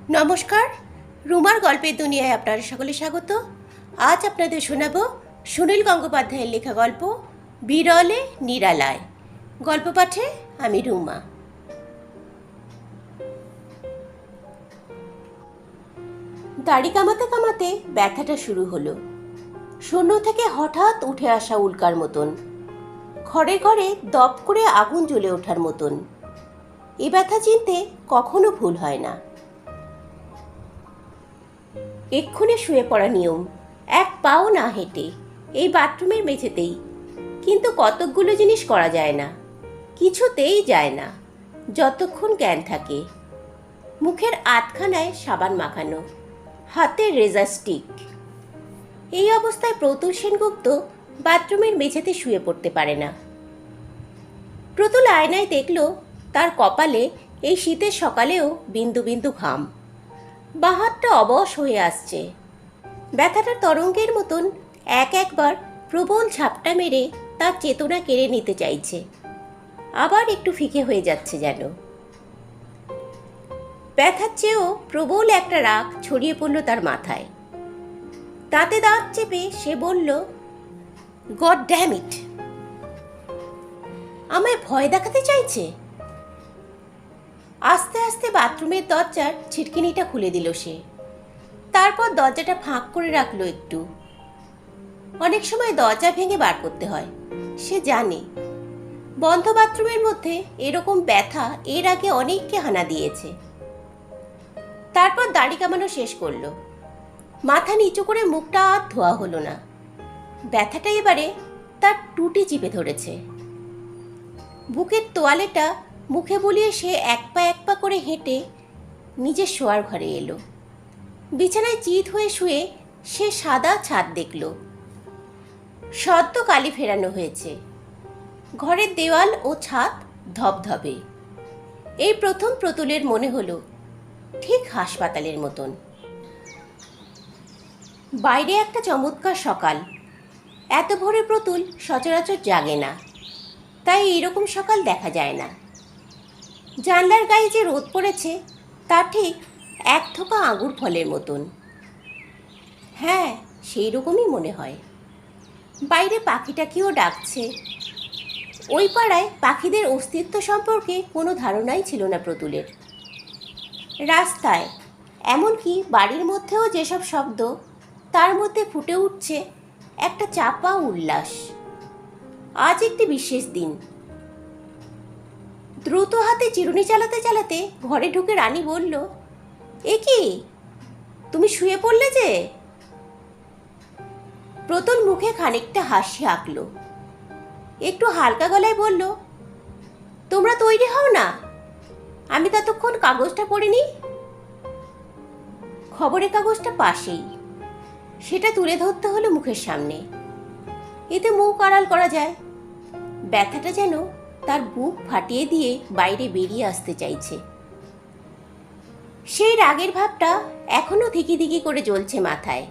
নমস্কার, রুমার গল্পের দুনিয়ায় আপনারা সকলে স্বাগত। আজ আপনাদের শোনাব সুনীল গঙ্গোপাধ্যায়ের লেখা গল্প বিরলে নিরালায়। গল্প পাঠে আমি রুমা। দাড়ি কামাতে কামাতে ব্যথাটা শুরু হলো। শূন্য থেকে হঠাৎ উঠে আসা উল্কার মতন, ঘরে ঘরে দপ করে আগুন জ্বলে ওঠার মতন। এ ব্যথা চিনতে কখনো ভুল হয় না। এক্ষুনি শুয়ে পড়া নিয়ম, এক পাও না হেঁটে, এই বাথরুমের মেঝেতেই। কিন্তু কতকগুলো জিনিস করা যায় না, কিছুতেই যায় না যতক্ষণ জ্ঞান থাকে। মুখের আধখানায় সাবান মাখানো, হাতে রেজার স্টিক। এই অবস্থায় প্রতুল সেনগুপ্ত বাথরুমের মেঝেতে শুয়ে পড়তে পারে না। প্রতুল আয়নায় দেখল তার কপালে এই শীতের সকালেও বিন্দু বিন্দু ঘাম। বাঁ হাতটা অবশ হয়ে আসছে। ব্যথাটা তরঙ্গের মতন একবার প্রবল ঝাপটা মেরে তার চেতনা কেড়ে নিতে চাইছে, আবার একটু ফিকে হয়ে যাচ্ছে যেন। ব্যথার চেয়েও প্রবল একটা রাগ ছড়িয়ে পড়ল তার মাথায়। দাঁতে দাঁত চেপে সে বলল, গড ড্যাম ইট! আমায় ভয় দেখাতে চাইছে। আস্তে আস্তে বাথরুমের দরজার ছিটকিনিটা খুলে দিল সে। তারপর দরজাটা ফাঁক করে রাখলো একটু। অনেক সময় দরজা ভেঙে বার করতে হয়, সে জানে। বন্ধ বাথরুমের মধ্যে এরকম ব্যথা এর আগে অনেককে হানা দিয়েছে। তারপর দাড়ি কামানো শেষ করলো। মাথা নিচু করে মুখটা আর ধোয়া হলো না। ব্যথাটা এবারে তার টুটি চিপে ধরেছে। বুকের তোয়ালেটা মুখে বুলিয়ে সে এক পা করে হেঁটে নিজের শোয়ার ঘরে এলো। বিছানায় চিত হয়ে শুয়ে সে সাদা ছাদ দেখল। সদ্য কালি ফেরানো হয়েছে। ঘরের দেওয়াল ও ছাদ ধবধবে। এই প্রথম প্রতুলের মনে হলো ঠিক হাসপাতালের মতন। বাইরে একটা চমৎকার সকাল। এত ভোরে প্রতুল সচরাচর জাগে না, তাই এইরকম সকাল দেখা যায় না। জানলার গায়ে যে রোদ পড়েছে তা ঠিক এক থোকা আঙুর ফলের মতন। হ্যাঁ, সেই রকমই মনে হয়। বাইরে পাখিটাকেও ডাকছে। ওই পাড়ায় পাখিদের অস্তিত্ব সম্পর্কে কোনো ধারণাই ছিল না প্রতুলের। রাস্তায়, এমনকি বাড়ির মধ্যেও যেসব শব্দ, তার মধ্যে ফুটে উঠছে একটা চাপা উল্লাস। আজ একটি বিশেষ দিন। দ্রুত হাতে চিরুনি চালাতে চালাতে ঘরে ঢুকে রানী বলল, এ কি, তুমি শুয়ে পড়লে যে? প্রতুল মুখে খানিকটা হাসি আঁকল। একটু হালকা গলায় বলল, তোমরা তৈরি হও না, আমি ততক্ষণ কাগজটা পড়িনি। খবরের কাগজটা পাশেই, সেটা তুলে ধরতে হলো মুখের সামনে। এতে মুখ আড়াল করা যায়। ব্যথাটা যেন তার বুক ফাটিয়ে দিয়ে বাইরে বেরিয়ে আসতে চাইছে। সেই রাগের ভাবটা এখনো ধিকি ধিকি করে জ্বলছে মাথায়।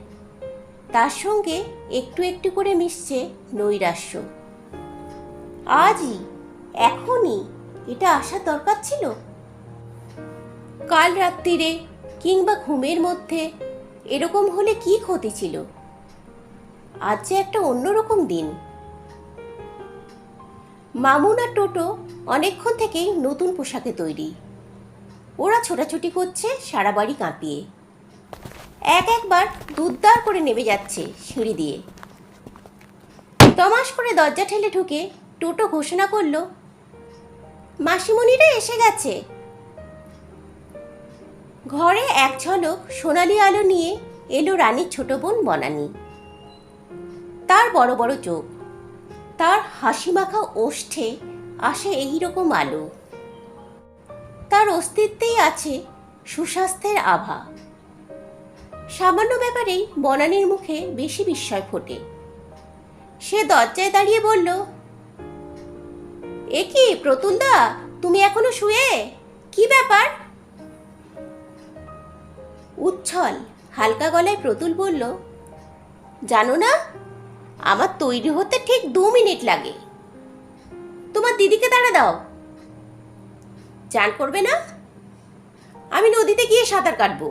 তার সঙ্গে একটু একটু করে মিশছে নৈরাশ্য। আজই, এখনই এটা আসার দরকার ছিল। কাল রাত্রিরে কিংবা ঘুমের মধ্যে এরকম হলে কি ক্ষতি ছিল? আজ যে একটা অন্যরকম দিন। মামুন আর টোটো অনেকক্ষণ থেকেই নতুন পোশাকে তৈরি। ওরা ছোটাছুটি করছে সারা বাড়ি কাঁপিয়ে। একবার দুদ্দার করে নেমে যাচ্ছে সিঁড়ি দিয়ে। তমাস করে দরজা ঠেলে ঢুকে টোটো ঘোষণা করলো, মাসিমণিরা এসে গেছে। ঘরে এক ঝলক সোনালি আলো নিয়ে এলো রানীর ছোট বোন বনানী। তার বড় বড় চোখ, তার হাসি মাখা ওষ্ঠে আসে এইরকম আলো। তার অস্তিত্বেই আছে সুস্বাস্থ্যের আভা। সামান্য ব্যাপারেই বনানীর মুখে বেশি বিস্ময় ফোটে। সে দরজায় দাঁড়িয়ে বলল, এ কি প্রতুলদা, তুমি এখনো শুয়ে? কি ব্যাপার? উচ্ছল হালকা গলায় প্রতুল বলল, জানো না, আমার তৈরি হতে ঠিক 2 মিনিট লাগে। তোমার দিদিকে তাড়া দাও। চান করবে না? আমি নদীতে গিয়ে সাঁতার কাটবো।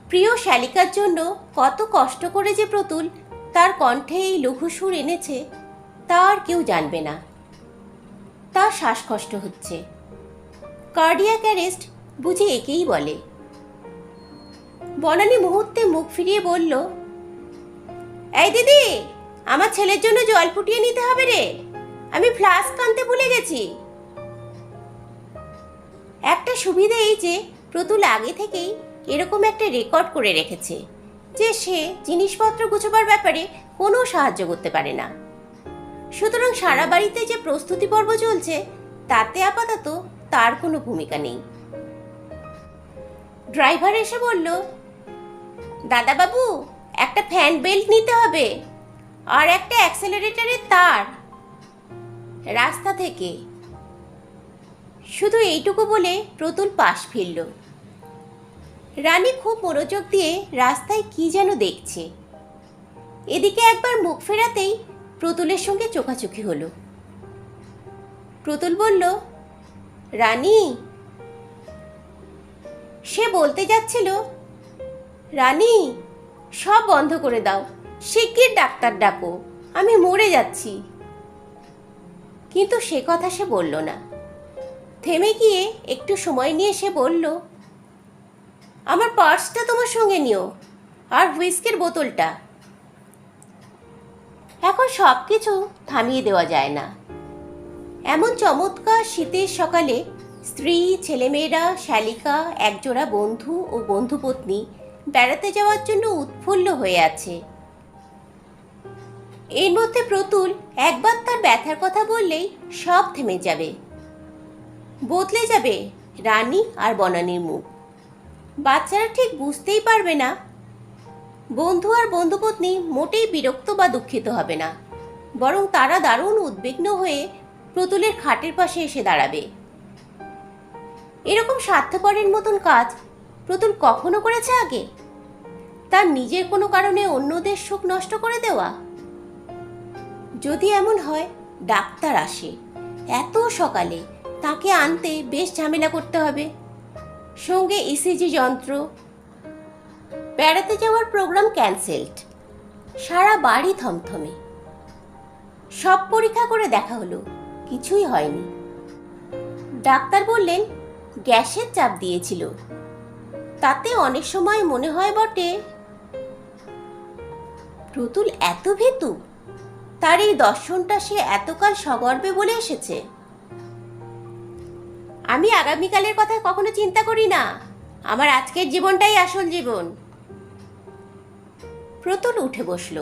প্রিয় শালিকার জন্য কত কষ্ট করে যে প্রতুল তার কণ্ঠে এই লঘু সুর এনেছে তা আর কেউ জানবে না। তার শ্বাসকষ্ট হচ্ছে। কার্ডিয়াক অ্যারেস্ট বুঝি একেই বলে। বনানী মুহূর্তে মুখ ফিরিয়ে বলল, এই দিদি, আমার ছেলের জন্য জল ফুটিয়ে নিতে হবে রে, আমি ফ্লাস্ক আনতে ভুলে গেছি। একটা সুবিধা এই যে প্রতুল আগে থেকেই এরকম একটা রেকর্ড করে রেখেছে যে সে জিনিসপত্র গুছোবার ব্যাপারে কোনো সাহায্য করতে পারে না। সুতরাং সারা বাড়িতে যে প্রস্তুতি পর্ব চলছে তাতে আপাতত তার কোনো ভূমিকা নেই। ড্রাইভার এসে বলল, দাদাবাবু, একটা ফ্যান বেল্ট নিতে হবে আর একটা অ্যাক্সেলারেটরের তার রাস্তা থেকে। শুধু এইটুকু বলে প্রতুল পাশ ফিরল। রানী খুব মনোযোগ দিয়ে রাস্তায় কি যেন দেখছে। এদিকে একবার মুখ ফেরাতেই প্রতুলের সঙ্গে চোখাচোখি হলো। প্রতুল বলল, রানী। সে বলতে যাচ্ছিল, রানী, সব বন্ধ করে দাও, শিগগির ডাক্তার ডাকো, আমি মরে যাচ্ছি। কিন্তু সে কথা সে বলল না। থেমে গিয়ে একটু সময় নিয়ে সে বলল, আমার পার্সটা তোমার সঙ্গে নিও আর হুইস্কির বোতলটা। এখন সব কিছু থামিয়ে দেওয়া যায় না। এমন চমৎকার শীতের সকালে স্ত্রী, ছেলেমেয়েরা, শালিকা, একজোড়া বন্ধু ও বন্ধুপত্নী বেড়াতে যাওয়ার জন্য উৎফুল্ল হয়ে আছে। এর মধ্যে প্রতুল একবার তার ব্যথার কথা বললেই সব থেমে যাবে। বদলে যাবে রানী আর বনানীর মুখ। বাচ্চারা ঠিক বুঝতেই পারবে না। বন্ধু আর বন্ধুপত্নী মোটেই বিরক্ত বা দুঃখিত হবে না, বরং তারা দারুণ উদ্বিগ্ন হয়ে প্রতুলের খাটের পাশে এসে দাঁড়াবে। এরকম স্বার্থপরের মতন কাজ প্রতুল কখনো করেছে আগে? তার নিজের কোনো কারণে অন্যদের সুখ নষ্ট করে দেওয়া? যদি এমন হয়, ডাক্তার আসে এত সকালে, তাকে আনতে বেশ ঝামেলা করতে হবে। সঙ্গে ইসিজি যন্ত্র। বেড়াতে যাওয়ার প্রোগ্রাম ক্যান্সেলড। সারা বাড়ি থমথমে। সব পরীক্ষা করে দেখা হলো, কিছুই হয়নি। ডাক্তার বললেন গ্যাসের চাপ দিয়েছিল। তাতে অনেক সময় মনে হয় বটে। প্রতুল এত ভীতু, তার এই দর্শনটা সে এতকাল সগর্বে বলে এসেছে। আমি আগামীকালের কথা কখনো চিন্তা করি না, আমার আজকের জীবনটাই আসল জীবন। প্রতুল উঠে বসল।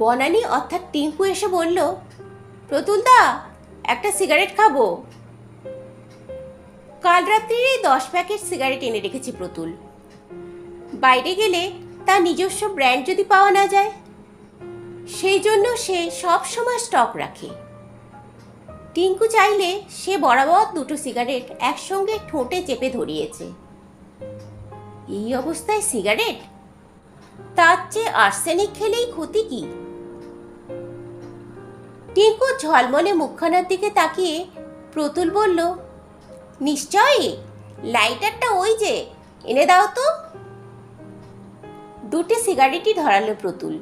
বনানী অর্থাৎ টিঙ্কু এসে বলল, প্রতুল দা, একটা সিগারেট খাবো। কাল রাত্রির এই 10 প্যাকেট সিগারেট এনে রেখেছে প্রতুল। বাইরে গেলে তার নিজস্ব ব্র্যান্ড যদি পাওয়া না যায়, সেই জন্য সে সব সময় স্টক রাখে। টিঙ্কু চাইলে সে বরাবর 2টো সিগারেট একসঙ্গে ঠোঁটে চেপে ধরিয়েছে। এই অবস্থায় সিগারেট? তার চেয়ে আর্সেনিক খেলেই ক্ষতি কি? টিঙ্কু ঝলমলে মুখখানার দিকে তাকিয়ে প্রতুল বলল, নিশ্চয়ই, লাইটারটা ওই যে, এনে দাও তো। 2টি সিগারেটই ধরালো প্রতুল।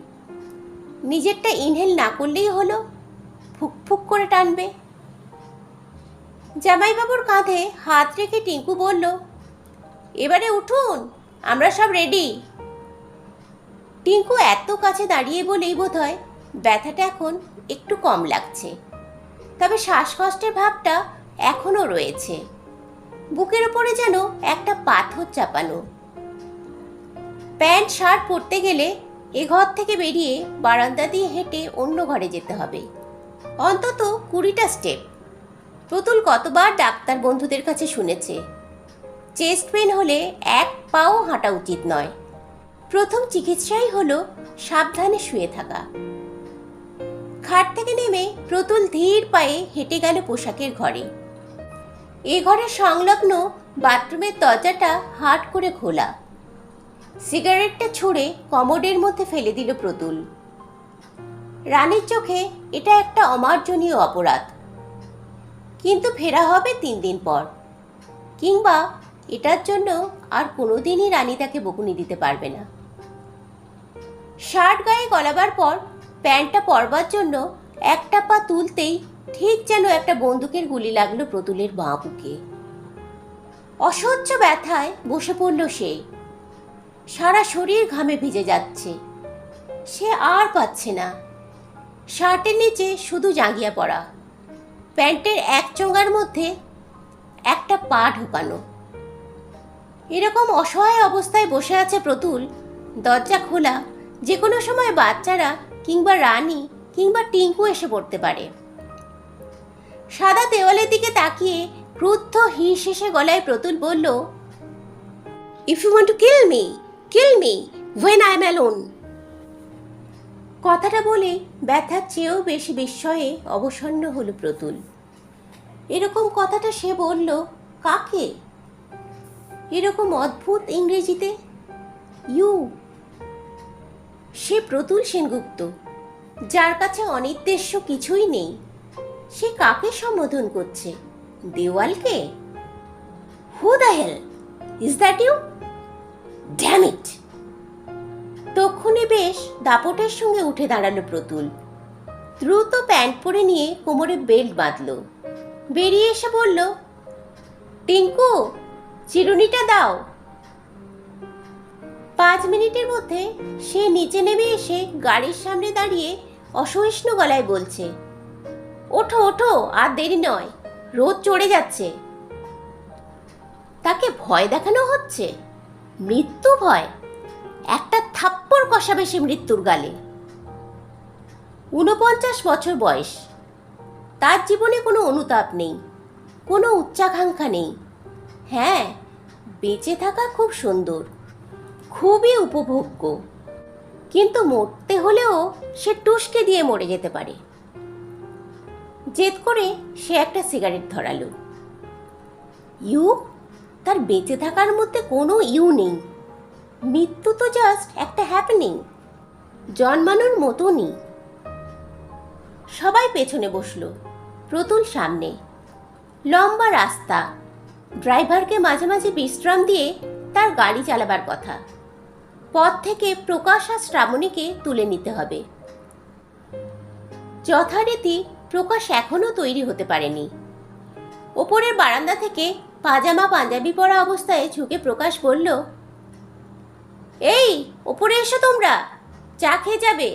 নিজেরটা ইনহেল না করলেই হলো, ফুক ফুক করে টানবে। জামাইবাবুর কাঁধে হাত রেখে টিঙ্কু বলল, এবারে উঠুন, আমরা সব রেডি। টিঙ্কু এত কাছে দাঁড়িয়ে বলেই বোধহয় ব্যথাটা এখন একটু কম লাগছে, তবে শ্বাসকষ্টের ভাবটা এখনো রয়েছে। বুকের ওপরে যেন একটা পাথর চাপানো। প্যান্ট শার্ট পরতে গেলে এ ঘর থেকে বেরিয়ে বারান্দা দিয়ে হেঁটে অন্য ঘরে যেতে হবে, অন্তত 20টা স্টেপ। প্রতুল কতবার ডাক্তার বন্ধুদের কাছে শুনেছে, চেস্ট পেন হলে 1 পাও হাঁটা উচিত নয়। প্রথম চিকিৎসাই হলো সাবধানে শুয়ে থাকা। খাট থেকে নেমে প্রতুল ধীর পায়ে হেঁটে গেল পোশাকের ঘরে। এ ঘরের সংলগ্ন বাথরুমের দরজাটা হাট করে খোলা। সিগারেটটা ছুঁড়ে কমোডের মধ্যে ফেলে দিল প্রতুল। রানীর চোখে এটা একটা অমার্জনীয় অপরাধ, কিন্তু ফেরা হবে 3 দিন পর। কিংবা এটার জন্য আর কোনোদিনই রানী তাকে বকুনি দিতে পারবে না। শার্ট গায়ে গলাবার পর প্যান্টটা পরবার জন্য একটা পা তুলতেই ঠিক যেন একটা বন্দুকের গুলি লাগলো প্রতুলের বাঁ বুকে। অসহ্য ব্যথায় বসে পড়ল সে। সারা শরীর ঘামে ভিজে যাচ্ছে। সে আর পাচ্ছে না। শার্টের নিচে শুধু জাঙ্গিয়া পরা, প্যান্টের এক চোঙার মধ্যে একটা পা ঢোকানো। এরকম অসহায় অবস্থায় বসে আছে প্রতুল। দরজা খোলা, যে কোনো সময় বাচ্চারা কিংবা রানী কিংবা টিঙ্কু এসে পড়তে পারে। সাদা দেওয়ালের দিকে তাকিয়ে ক্রুদ্ধ হিস হেসে গলায় প্রতুল বলল, if you want to kill me when I am alone. কথাটা বলে ব্যথার চেয়েও বেশি বিস্ময়ে অবসন্ন হলো প্রতুল। এরকম কথাটা সে বলল কাকে? এরকম অদ্ভুত ইংরেজিতে ইউ। সে প্রতুল সেনগুপ্ত, যার কাছে অনির্দেশ্য কিছুই নেই। সে কাকে সম্বোধন করছে? দেওয়ালকে? Who the hell is that you? Damn it! তক্ষুনি বেশ দাপটের সঙ্গে উঠে দাঁড়ালো প্রতুল। দ্রুত প্যান্ট পরে নিয়ে কোমরে বেল্ট বাঁধল। বেরিয়ে এসে বলল, টিঙ্কু, চিরুনিটা দাও। 5 মিনিটের মধ্যে সে নিচে নেমে এসে গাড়ির সামনে দাঁড়িয়ে অসহিষ্ণু গলায় বলছে, ওঠো ওঠো, আর দেরি নয়, রোদ চড়ে যাচ্ছে। তাকে ভয় দেখানো হচ্ছে? মৃত্যু ভয়? একটা থাপ্পড় কষাবে সে মৃত্যুর গালে। 49 বছর বয়স। তার জীবনে কোনো অনুতাপ নেই, কোনো উচ্চাকাঙ্ক্ষা নেই। হ্যাঁ, বেঁচে থাকা খুব সুন্দর, খুবই উপভোগ্য, কিন্তু মরতে হলেও সে টুসকে দিয়ে মরে যেতে পারে। জেদ করে সে একটা সিগারেট ধরালো। ইউ? তার বেঁচে থাকার মধ্যে কোনো ইউ নেই। মৃত্যু তো জাস্ট একটা হ্যাপেনিং, জন্মানোর মতনই। সবাই পেছনে বসলো, প্রতুল সামনে। লম্বা রাস্তা, ড্রাইভারকে মাঝে মাঝে বিশ্রাম দিয়ে তার গাড়ি চালাবার কথা। পথ থেকে প্রকাশ আর শ্রাবণীকে তুলে নিতে হবে। যথারীতি প্রকাশ এখনো তৈরি হতে পারেনি। ওপরের বারান্দা থেকে পাজামা পাঞ্জাবি পরা অবস্থায় ঝুঁকে প্রকাশ বলল, এই ওপরে এসো, তোমরা চা খেয়ে যাবে।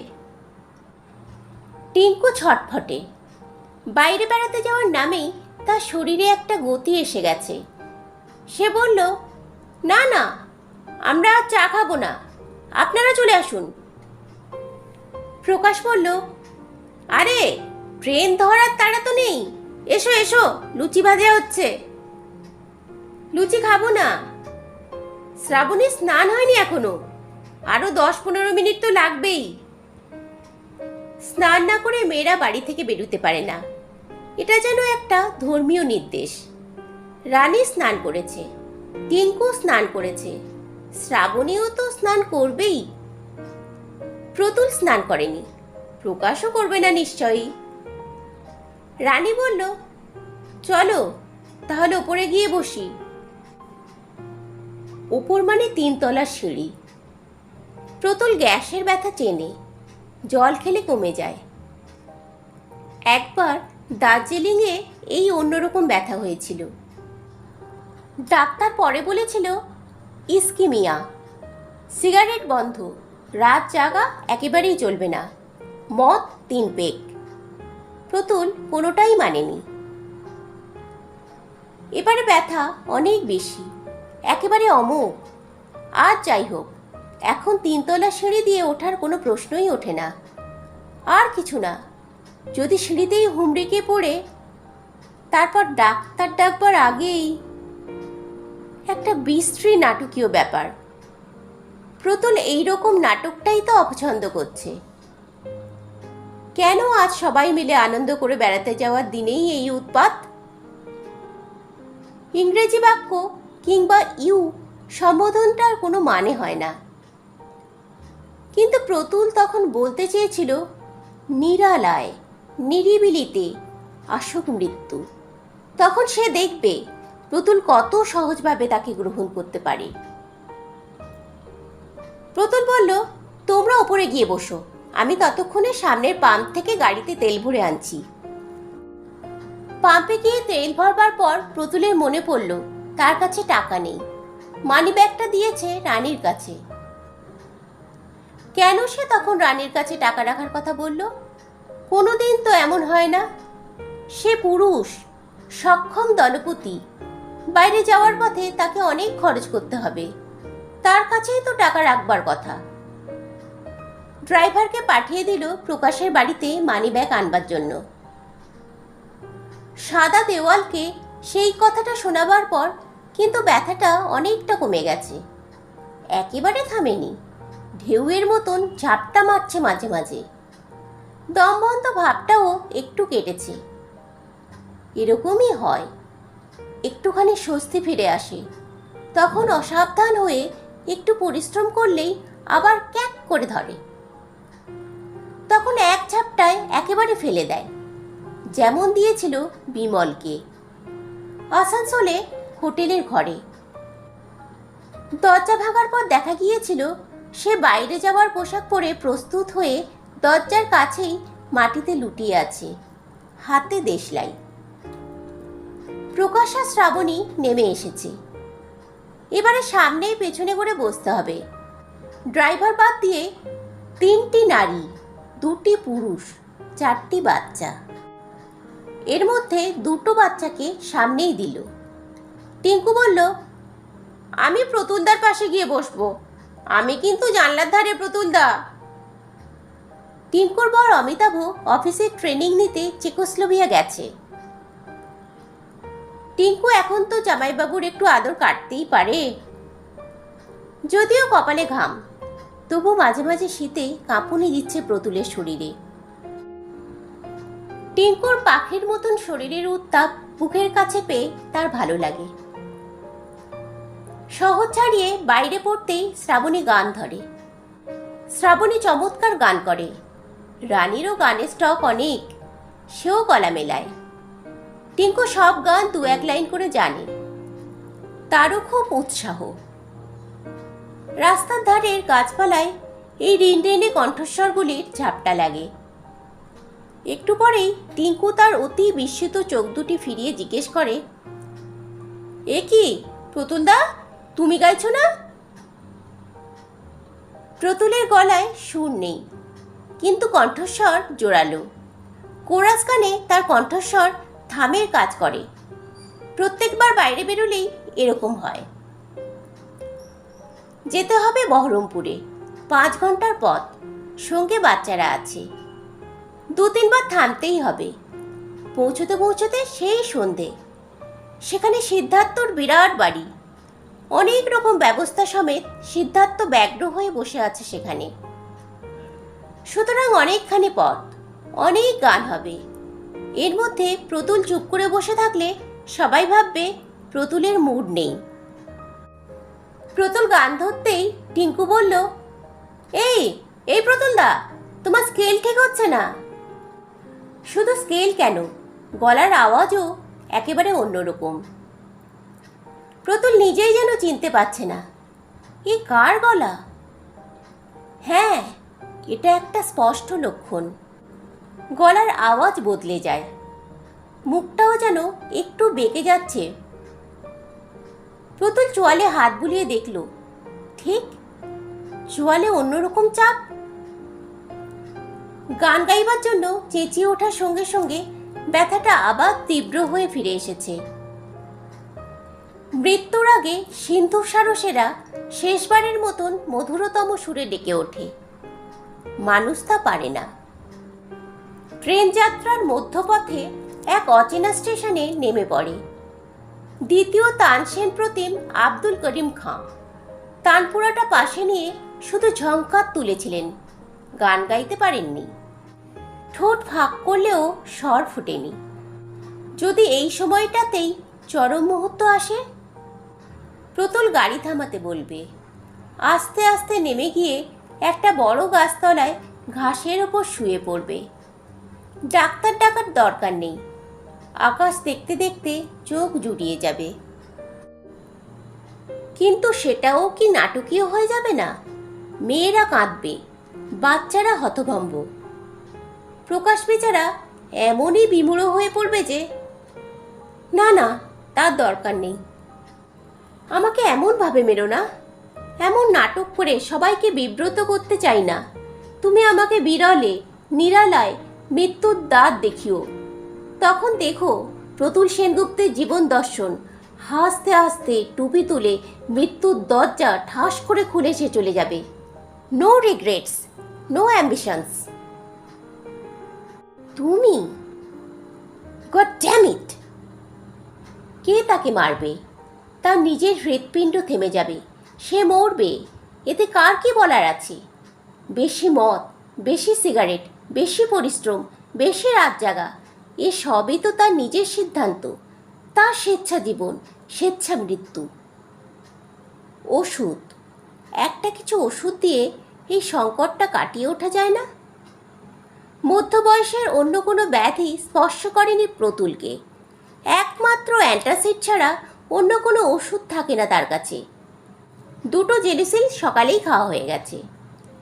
টিঙ্কু ছটফটে। বাইরে বেড়াতে যাওয়ার নামেই তার শরীরে একটা গতি এসে গেছে। সে বলল, না না, আমরা আর চা খাবো না, আপনারা চলে আসুন। প্রকাশ বলল, আরে ট্রেন ধরার তাড়া তো নেই, এসো এসো, লুচি ভাজা হচ্ছে। লুচি খাবো না। শ্রাবণী স্নান হয়নি এখনো, আরো 10-15 মিনিট তো লাগবেই। স্নান না করে মেয়েরা বাড়ি থেকে বেরোতে পারে না, এটা যেন একটা ধর্মীয় নির্দেশ। রানী স্নান করেছে, টিঙ্কু স্নান করেছে, শ্রাবণীও তো স্নান করবেই। প্রতুল স্নান করেনি, প্রকাশও করবে না নিশ্চয়ই। রানী বলল, চলো তাহলে ওপরে গিয়ে বসি। ওপর মানে 3 তলার সিঁড়ি। প্রতুল গ্যাসের ব্যথা চেনে, জল খেলে কমে যায়। একবার দার্জিলিংয়ে এই অন্যরকম ব্যথা হয়েছিল। ডাক্তার পরে বলেছিল ইস্কিমিয়া। সিগারেট বন্ধ, রাত জাগা একেবারেই চলবে না, মদ 3 পেগ। প্রতুল কোনোটাই মানেনি। এবারে ব্যথা অনেক বেশি, একেবারে অমোঘ। আর যাই হোক, এখন 3 তলা সিঁড়ি দিয়ে ওঠার কোনো প্রশ্নই ওঠে না। আর কিছু না, যদি সিঁড়িতেই হুমড়িকে পড়ে তারপর ডাক্তার ডাকবার আগেই। একটা বিশ্রী নাটকীয় ব্যাপার। প্রতুল এইরকম নাটকটাই তো অপছন্দ করছে। কেন আজ সবাই মিলে আনন্দ করে বেড়াতে যাওয়ার দিনেই এই উৎপাত? ইংরেজি বাক্য কিংবা ইউ সম্বোধনটার কোনো মানে হয় না। কিন্তু প্রতুল তখন বলতে চেয়েছিল নিরালায়, নিরিবিলিতে আসুক মৃত্যু। তখন সে দেখবে প্রতুল কত সহজভাবে তাকে গ্রহণ করতে পারে। প্রতুল বলল, তোমরা ওপরে গিয়ে বসো, আমি ততক্ষণে সামনের পাম্প থেকে গাড়িতে তেল ভরে আনছি। পাম্পে গিয়ে তেল ভরবার পর প্রতুলের মনে পড়ল তার কাছে টাকা নেই। মানি ব্যাগটা দিয়েছে রানীর কাছে। কেন সে তখন রানীর কাছে টাকা রাখার কথা বলল? কোনোদিন তো এমন হয় না। সে পুরুষ, সক্ষম দলপতি, বাইরে যাওয়ার পথে তাকে অনেক খরচ করতে হবে, তার কাছেই তো টাকা রাখবার কথা। ড্রাইভারকে পাঠিয়ে দিল প্রকাশের বাড়িতে মানি ব্যাগ আনবার জন্য। সাদা দেওয়ালকে সেই কথাটা শোনাবার পর কিন্তু ব্যথাটা অনেকটা কমে গেছে। একেবারে থামেনি, ঢেউয়ের মতন ঝাপটা মারছে মাঝে মাঝে। দমবন্ধ ভাবটাও একটু কেটেছে। এরকমই হয়, একটুখানি স্বস্তি ফিরে আসে, তখন অসাবধান হয়ে একটু পরিশ্রম করলেই আবার ক্যাক করে ধরে। তখন এক ঝাপটায় একেবারে ফেলে দেয়, যেমন দিয়েছিল বিমলকে আসানসোলে হোটেলের ঘরে। দরজা ভাঙার পর দেখা গিয়েছিল সে বাইরে যাওয়ার পোশাক পরে প্রস্তুত হয়ে দরজার কাছেই মাটিতে লুটিয়ে আছে, হাতে দেশলাই। প্রকাশ আর শ্রাবণী নেমে এসেছে। এবারে সামনেই পেছনে করে বসতে হবে। ড্রাইভার বাদ দিয়ে 3টি নারী, 2টি পুরুষ, 4টি বাচ্চা। এর মধ্যে 2টো বাচ্চাকে সামনেই দিল। টিঙ্কু বলল, আমি প্রতুলদার পাশে গিয়ে বসবো, আমি কিন্তু জানলার ধারে প্রতুলদা। টিঙ্কুর বর অমিতাভ অফিসে ট্রেনিং নিতে চেকোস্লোভিয়া গেছে। টিঙ্কু এখন তো জামাইবাবুর একটু আদর কাটতেই পারে, যদিও কপালে ঘাম, তবু মাঝে মাঝে শীতে কাঁপুনি দিচ্ছে প্রতুলের শরীরে। টিঙ্কুর পাখির মতন শরীরের উত্তাপ বুকের কাছে পেয়ে তার ভালো লাগে। শহর ছাড়িয়ে বাইরে পড়তেই শ্রাবণী গান ধরে। শ্রাবণী চমৎকার গান করে, রানীরও গানের স্টক অনেক, সেও গলা মেলায়। টিঙ্কু সব গান 2-1 লাইন করে জানে, তারও খুব উৎসাহ। রাস্তার ধারের গাছপালায় এই রিনরিনে কণ্ঠস্বরগুলির ঝাপটা লাগে। একটু পরেই টিঙ্কু তার অতি বিস্মিত চোখ দুটি ফিরিয়ে জিজ্ঞেস করে, এ কি প্রতুলদা, তুমি গাইছো না? প্রতুলের গলায় সুর নেই, কিন্তু কণ্ঠস্বর জোরালো। কোরাস গানে তার কণ্ঠস্বর থামের কাজ করে। প্রত্যেকবার বাইরে বেরোলেই এরকম হয়। যেতে হবে বহরমপুরে, 5 ঘন্টার পথ, সঙ্গে বাচ্চারা আছে। 2-3 বার থামতেই হবে। পৌঁছতে পৌঁছতে সেই সন্ধে। সেখানে সিদ্ধার্থর বিরাট বাড়ি, অনেক রকম ব্যবস্থা সমেত সিদ্ধার্থ ব্যগ্র হয়ে বসে আছে সেখানে। সুতরাং অনেকখানি পথ, অনেক গান হবে। এর মধ্যে প্রতুল চুপ করে বসে থাকলে সবাই ভাববে প্রতুলের মুড নেই। প্রতুল গান ধরতেই টিঙ্কু বলল, এই এই প্রতুলদা, তোমার স্কেল ঠিক হচ্ছে না। শুধু স্কেল কেন, গলার আওয়াজও একেবারে অন্যরকম। প্রতুল নিজেই যেন চিনতে পারছে না, এ কার গলা? হ্যাঁ, এটা একটা স্পষ্ট লক্ষণ। গলার আওয়াজ বদলে যায়, মুখটাও যেন একটু বেঁকে যাচ্ছে। প্রতুল চোয়ালে হাত বুলিয়ে দেখল, ঠিক চোয়ালে অন্যরকম চাপ। গান গাইবার জন্য চেঁচিয়ে ওঠার সঙ্গে সঙ্গে ব্যথাটা আবার তীব্র হয়ে ফিরে এসেছে। মৃত্যুর আগে সিন্ধু সারসেরা শেষবারের মতন মধুরতম সুরে ডেকে ওঠে। মানুষ তা পারে না। ট্রেন যাত্রার মধ্যপথে এক অচেনা স্টেশনে নেমে পড়ে। দ্বিতীয় তানসেন প্রতিম আব্দুল করিম খাঁ তানপুরাটা পাশে নিয়ে শুধু ঝংকার তুলেছিলেন, গান গাইতে পারেননি। ঠোঁট ফাঁক করলেও স্বর ফুটেনি। যদি এই সময়টাতেই চরম মুহূর্ত আসে, প্রতুল গাড়ি থামাতে বলবে। আস্তে আস্তে নেমে গিয়ে একটা বড় গাছতলায় ঘাসের ওপর শুয়ে পড়বে। ডাক্তার ডাকার দরকার নেই, আকাশ দেখতে দেখতে চোখ জুড়িয়ে যাবে। কিন্তু সেটাও কি নাটকীয় হয়ে যাবে না? মেয়েরা কাঁদবে, বাচ্চারা হতভম্ব, প্রকাশ বেচারা এমনই বিমূঢ় হয়ে পড়বে যে না না, তার দরকার নেই। আমাকে এমনভাবে মেরো না, এমন নাটক করে সবাইকে বিব্রত করতে চাই না। তুমি আমাকে বিরলে নিরালায় মৃত্যুর দ্বার দেখিও। তখন দেখো প্রতুল সেনগুপ্তের জীবন দর্শন হাসতে হাসতে টুপি তুলে মৃত্যুর দরজা ঠাস করে খুলে সে চলে যাবে। No regrets, no ambitions. তুমি? God damn it! কে তাকে মারবে? তার নিজের হৃৎপিণ্ড থেমে যাবে, সে মরবে, এতে কার কি বলার আছে? বেশি মদ, বেশি সিগারেট, বেশি পরিশ্রম, বেশি রাত জাগা, এ সবই তো তার নিজের সিদ্ধান্ত, তার স্বেচ্ছা জীবন, স্বেচ্ছা মৃত্যু। ওষুধ, একটা কিছু ওষুধ দিয়ে এই সংকটটা কাটিয়ে ওঠা যায় না? মধ্যবয়সের অন্য কোনো ব্যাধি স্পর্শ করেনি প্রতুলকে। একমাত্র অ্যান্টাসিড ছাড়া অন্য কোনো ওষুধ থাকে না তার কাছে। দুটো জেলুসিল সকালেই খাওয়া হয়ে গেছে।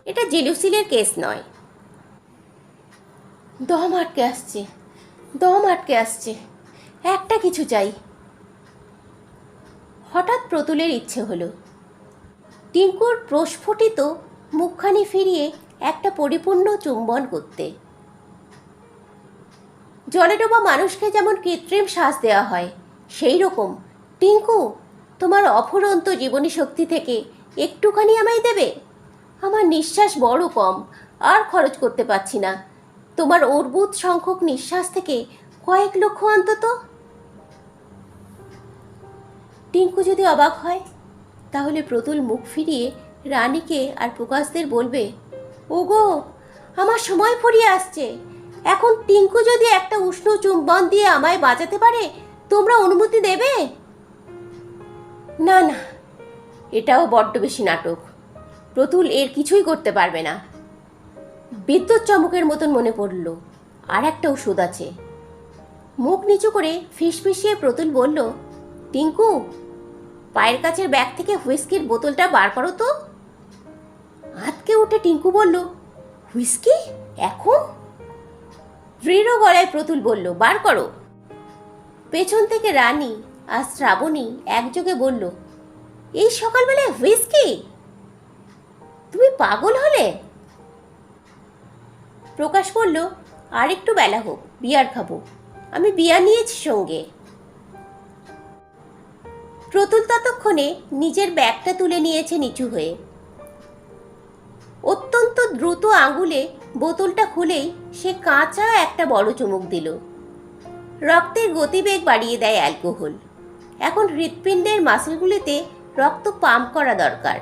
এটা জেলুসিলের কেস নয়। দম আটকে আসছে, দম আটকে আসছে, একটা কিছু চাই। হঠাৎ প্রতুলের ইচ্ছে হলো টিঙ্কুর প্রস্ফুটিত মুখখানি ফিরিয়ে একটা পরিপূর্ণ চুম্বন করতে। জলে ডোবা মানুষকে যেমন কৃত্রিম শ্বাস দেওয়া হয়, সেই রকম টিঙ্কু, তোমার অফুরন্ত জীবনী শক্তি থেকে একটুখানি আমায় দেবে? আমার নিঃশ্বাস বড় কম, আর খরচ করতে পারছি না। তোমার অর্বুদ সংখ্যক নিঃশ্বাস থেকে কয়েক লক্ষ অন্তত। টিঙ্কু যদি অবাক হয়, তাহলে প্রতুল মুখ ফিরিয়ে রানীকে আর প্রকাশদের বলবে, ওগো, আমার সময় ফুরিয়ে আসছে। এখন টিঙ্কু যদি একটা উষ্ণ চুম্বন দিয়ে আমায় বাঁচাতে পারে, তোমরা অনুমতি দেবে? না না, এটাও বড্ড বেশি নাটক। প্রতুল এর কিছুই করতে পারবে না। বিদ্যুৎ চমকের মতন মনে পড়ল আর একটা ওষুধ আছে। মুখ নিচু করে ফিসফিসিয়ে প্রতুল বলল, টিঙ্কু, পায়ের কাছের ব্যাগ থেকে হুইস্কির বোতলটা বার করো তো। আঁতকে উঠে টিঙ্কু বলল, হুইস্কি এখন? দৃঢ় গলায় প্রতুল বলল, বার করো। পেছন থেকে রানী আর শ্রাবণী একযোগে বলল, এই সকালবেলায় হুইস্কি? তুমি পাগল হলে? প্রকাশ বলল, আর একটু বেলা হোক, বিয়ার খাবো। আমি বিয়ার নিয়েছি সঙ্গে। প্রতুল ততক্ষণে নিজের ব্যাগটা তুলে নিয়েছে নিচু হয়ে। অত্যন্ত দ্রুত আঙুলে বোতলটা খুলেই সে কাঁচা একটা বড় চুমুক দিল। রক্তের গতিবেগ বাড়িয়ে দেয় অ্যালকোহল। এখন হৃৎপিণ্ডের মাসেলগুলিতে রক্ত পাম্প করা দরকার।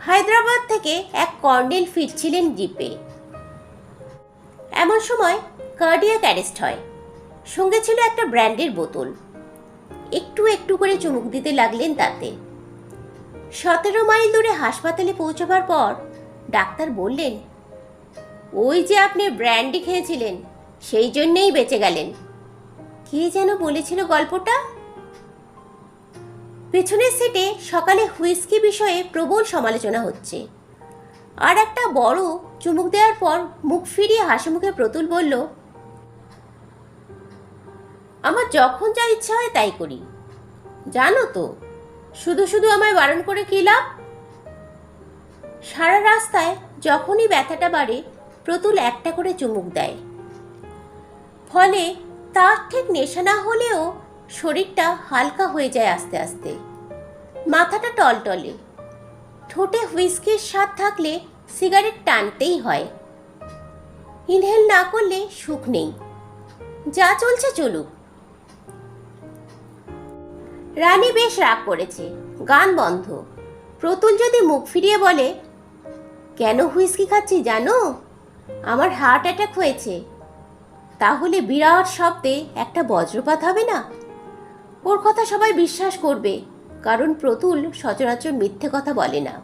হায়দ্রাবাদ থেকে এক কর্নেল ফিরছিলেন জিপে। এমন সময় কার্ডিয়াক অ্যারেস্ট হয়। সঙ্গে ছিল একটা ব্র্যান্ডের বোতল। একটু একটু করে চুমুক দিতে লাগলেন তাতে। 17 মাইল দূরে হাসপাতালে পৌঁছবার পর ডাক্তার বললেন, ওই যে আপনি ব্র্যান্ডি খেয়েছিলেন, সেই জন্যেই বেঁচে গেলেন। কে যেন বলেছিল গল্পটা? পেছনের সিটে সকালে হুইস্কি বিষয়ে প্রবল সমালোচনা হচ্ছে। আর একটা বড় চুমুক দেওয়ার পর মুখ ফিরিয়ে হাসি মুখে প্রতুল বলল, আমার যখন যা ইচ্ছা হয় তাই করি। জানো তো, শুধু শুধু আমায় বারণ করে কি লাভ? সারা রাস্তায় যখনই ব্যথাটা বাড়ে, প্রতুল একটা করে চুমুক দেয়। ফলে তার ঠিক নেশা না হলেও শরীরটা হালকা হয়ে যায় আস্তে আস্তে। মাথাটা টলটলে। ঠোঁটে হুইস্কির স্বাদ থাকলে সিগারেট টানতেই হয়। ইনহেল না করলে সুখ নেই। যা চলছে চলুক। রানী বেশ রাগ করেছে। গান বন্ধ। প্রতুল যদি মুখ ফিরিয়ে বলে, কেন হুইস্কি খাচ্ছি জানো? আমার হার্ট অ্যাটাক হয়েছে, তাহলে বিরাট শব্দে একটা বজ্রপাত হবে না? ওর কথা সবাই বিশ্বাস করবে, কারণ প্রতুল সচরাচর মিথ্যে কথা বলে না।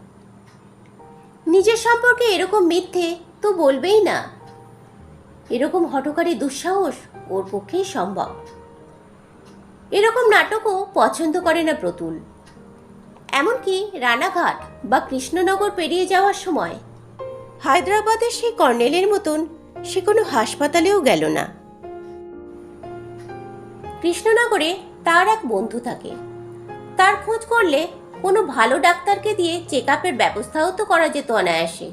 নিজের সম্পর্কে এরকম মিথ্যে তো বলবেই না। এরকম হঠকারী দুঃসাহস ওর পক্ষেই সম্ভব। এরকম নাটকও পছন্দ করে না প্রতুল। এমনকি রানাঘাট বা কৃষ্ণনগর পেরিয়ে যাওয়ার সময় হায়দ্রাবাদের সেই কর্নেলের মতন সে কোনো হাসপাতালেও গেল না। কৃষ্ণনগরে তার এক বন্ধু থাকে। তার খোঁজ করলে কোনো ভালো ডাক্তারকে দিয়ে চেক আপের ব্যবস্থাও তো করা যেত অনায়াসে।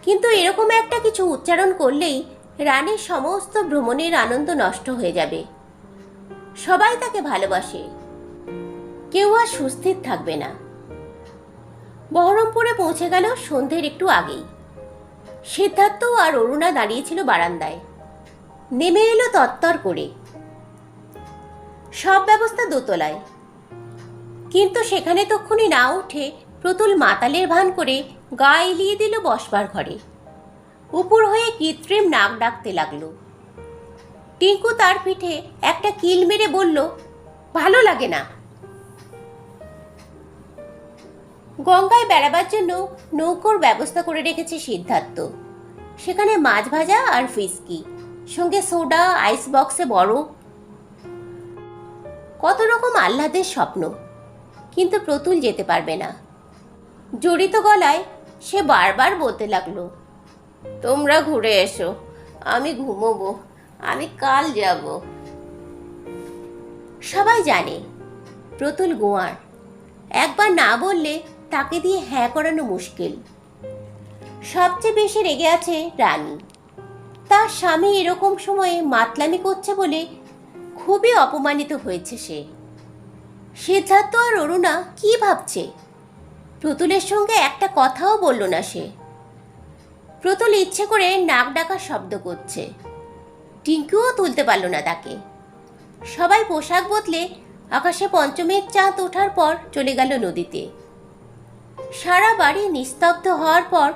কিন্তু এরকম একটা কিছু উচ্চারণ করলেই রানীর সমস্ত ভ্রমণের আনন্দ নষ্ট হয়ে যাবে। সবাই তাকে ভালোবাসে, কেউ আর সুস্থির থাকবে না। বহরমপুরে পৌঁছে গেল সন্ধ্যের একটু আগেই। সিদ্ধার্থ আর অরুণা দাঁড়িয়েছিল বারান্দায়। নেমে এলো তত্তর করে। সব ব্যবস্থা দোতলায়, কিন্তু সেখানে তক্ষুনি না উঠে প্রতুল মাতালের ভান করে গা এলিয়ে দিল বসবার ঘরে। উপর হয়ে কৃত্রিম নাক ডাকতে লাগলো। টিঙ্কু তার পিঠে একটা কিল মেরে বলল, ভালো লাগে না। গঙ্গায় বেড়াবার জন্য নৌকোর ব্যবস্থা করে রেখেছে সিদ্ধার্থ। সেখানে মাছ ভাজা আর ফিসকি, সঙ্গে সোডা, আইস বক্সে বরফ, কত রকম আহ্লাদের স্বপ্ন। কিন্তু প্রতুল যেতে পারবে না। জড়িত গলায় সে বারবার বলতে লাগলো, তোমরা ঘুরে এসো, আমি ঘুমোবো, আমি কাল যাব। সবাই জানে প্রতুল গোয়ার। একবার না বললে তাকে দিয়ে হ্যাঁ করানো মুশকিল। সবচেয়ে বেশি রেগে আছে রানী। তার স্বামী এরকম সময়ে মাতলামি করছে বলে খুবই অপমানিত হয়েছে সে। সিদ্ধার্থ আর অরুণা কি ভাবছে? প্রতুলের সঙ্গে একটা কথাও বলল না সে। প্রতুল ইচ্ছে করে নাক ডাকার শব্দ করছে। টিঙ্কুও তুলতে পারল না তাকে। সবাই পোশাক বদলে আকাশে পঞ্চমীর চাঁদ ওঠার পর চলে গেল নদীতে। সারা বাড়ি নিস্তব্ধ হওয়ার পর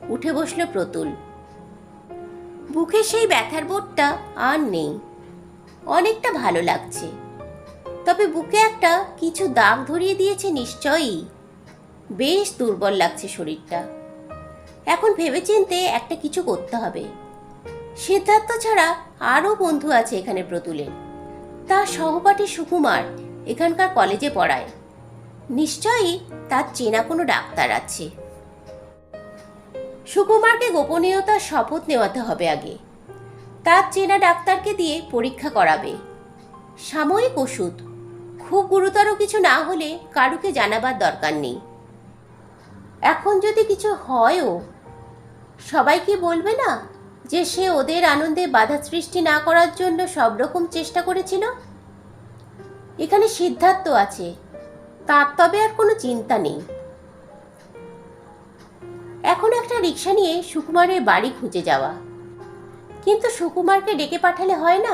উঠে বসল প্রতুল। বুকে সেই ব্যথার বোধটা আর নেই। অনেকটা ভালো লাগছে, তবে বুকে একটা কিছু দাগ ধরিয়ে দিয়েছে নিশ্চয়ই। বেশ দুর্বল লাগছে শরীরটা। এখন ভেবেচিন্তে একটা কিছু করতে হবে। সিদ্ধার্থ ছাড়া আরও বন্ধু আছে এখানে প্রতুলের। তার সহপাঠী সুকুমার এখানকার কলেজে পড়ায়। নিশ্চয়ই তার চেনা কোনো ডাক্তার আছে। সুকুমারকে গোপনীয়তার শপথ নেওয়াতে হবে আগে। তার চেনা ডাক্তারকে দিয়ে পরীক্ষা করাবে। সাময়িক ওষুধ, খুব গুরুতর কিছু না হলে কারুকে জানাবার দরকার নেই। এখন যদি কিছু হয়ও, সবাই কি বলবে না যে সে ওদের আনন্দে বাধা সৃষ্টি না করার জন্য সব রকম চেষ্টা করেছিল? এখানে সিদ্ধার্থ আছে, তার তবে আর কোনো চিন্তা নেই। এখন একটা রিক্সা নিয়ে সুকুমারের বাড়ি খুঁজে যাওয়া। কিন্তু সুকুমারকে ডেকে পাঠালে হয় না।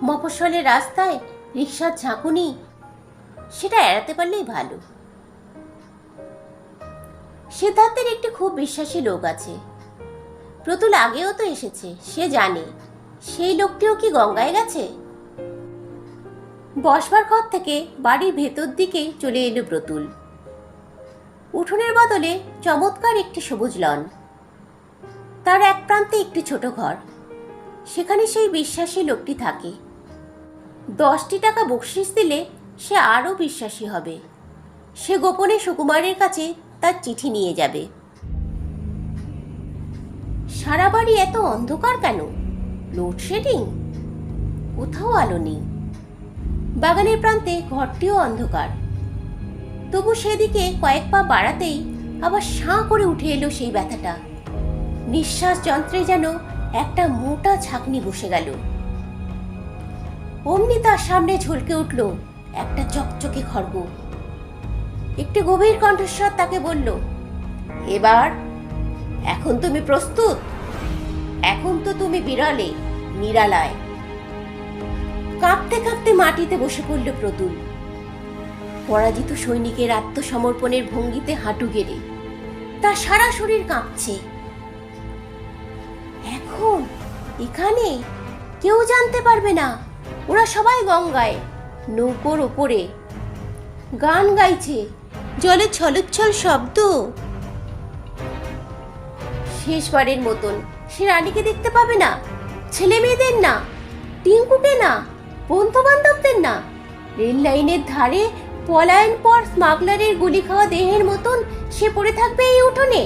মফস্বলের রাস্তায় রিক্সার ঝাঁকুনি, সেটা এড়াতে পারলেই ভালো। সিদ্ধার্থের একটি খুব বিশ্বাসী লোক আছে। প্রতুল আগেও তো এসেছে, সে জানে। সেই লোকটিও কি গঙ্গায় গেছে? বসবার ঘর থেকে বাড়ির ভেতর দিকে চলে এলো প্রতুল। উঠোনের বদলে চমৎকার একটি সবুজ লন। তার এক প্রান্তে একটি ছোট ঘর। সেখানে সেই বিশ্বাসী লোকটি থাকে। 10টি টাকা বকশিশ দিলে সে আরও বিশ্বাসী হবে। সে গোপনে সুকুমারের কাছে তার চিঠি নিয়ে যাবে। সারা বাড়ি এত অন্ধকার কেন? লোডশেডিং? কোথাও আলো নেই। বাগানের প্রান্তে ঘরটিও অন্ধকার। তবু সেদিকে কয়েক পা বাড়াতেই আবার সাঁ করে উঠে এলো সেই ব্যথাটা। নিঃশ্বাস যন্ত্রে যেন একটা মোটা ছাঁকনি বসে গেল। অমনি তার সামনে ঝলকে উঠল একটা চকচকে খড়গ। একটি গভীর কণ্ঠস্বর তাকে বলল, এবার? এখন তুমি প্রস্তুত? এখন তো তুমি বিড়ালে নিরালায়। কাঁপতে কাঁপতে মাটিতে বসে পড়ল প্রতুল। পরাজিত সৈনিকের আত্মসমর্পণের ভঙ্গিতে হাঁটু গেড়ে তার সারা শরীর কাঁপছে। এখন এখানে কেউ জানতে পারবে না। ওরা সবাই গঙ্গায়, নৌকোর ওপরে গান গাইছে, জলে ছলোচ্ছল শব্দ। শেষবারের মতন সে রানীকে দেখতে পাবে না, ছেলে মেয়েদের না, টিঙ্কুকে না, বন্ধু বান্ধবদের না। রেল লাইনের ধারে পলায়ন পর স্মাগলারের গুলি খাওয়া দেহের মতন সে পড়ে থাকবে এই উঠোনে?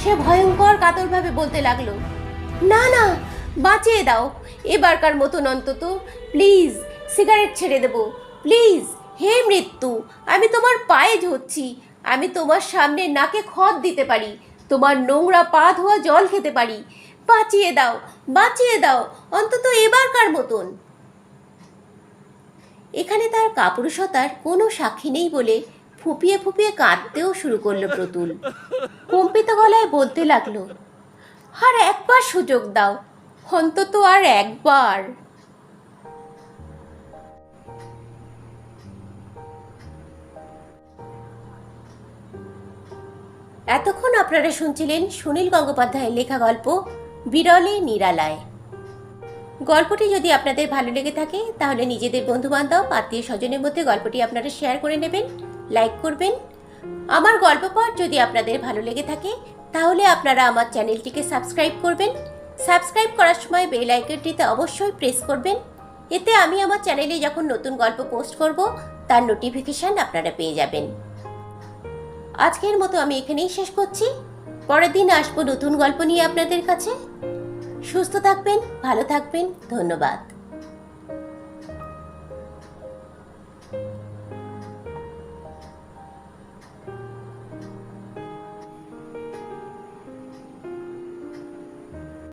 সে ভয়ঙ্কর কাতরভাবে বলতে লাগলো, না না, বাঁচিয়ে দাও, এবারকার মতন অন্তত, প্লিজ সিগারেট ছেড়ে দেবো, প্লিজ। হে মৃত্যু, আমি তোমার পায়ে ঝরছি, আমি তোমার সামনে নাকে খত দিতে পারি, তোমার নোংরা পা ধোয়া জল খেতে পারি, বাঁচিয়ে দাও, বাঁচিয়ে দাও, অন্তত এবারকার মতন। এখানে তার কাপুরুষতার কোনো সাক্ষী নেই বলে ফুপিয়ে ফুপিয়ে কাঁদতেও শুরু করলো প্রতুল। কম্পিত গলায় বলতে লাগলো, আর একবার সুযোগ দাও, অন্তত আর একবার। এতক্ষণ আপনারা শুনছিলেন সুনীল গঙ্গোপাধ্যায়ের লেখা গল্প বিরলে নিরালায়। গল্পটি যদি আপনাদের ভালো লেগে থাকে তাহলে নিজেদের বন্ধুবান্ধব আত্মীয় স্বজনের মধ্যে গল্পটি আপনারা শেয়ার করে নেবেন, লাইক করবেন। আমার গল্প পাঠ যদি আপনাদের ভালো লেগে থাকে তাহলে আপনারা আমার চ্যানেলটিকে সাবস্ক্রাইব করবেন। সাবস্ক্রাইব করার সময় বেল আইকনটিতে অবশ্যই প্রেস করবেন, এতে আমি আমার চ্যানেলে যখন নতুন গল্প পোস্ট করব তার নোটিফিকেশন আপনারা পেয়ে যাবেন। আজকের মতো আমি এখানেই শেষ করছি। পরের দিন আসবো নতুন গল্প নিয়ে আপনাদের কাছে। সুস্থ থাকবেন, ভালো থাকবেন, ধন্যবাদ।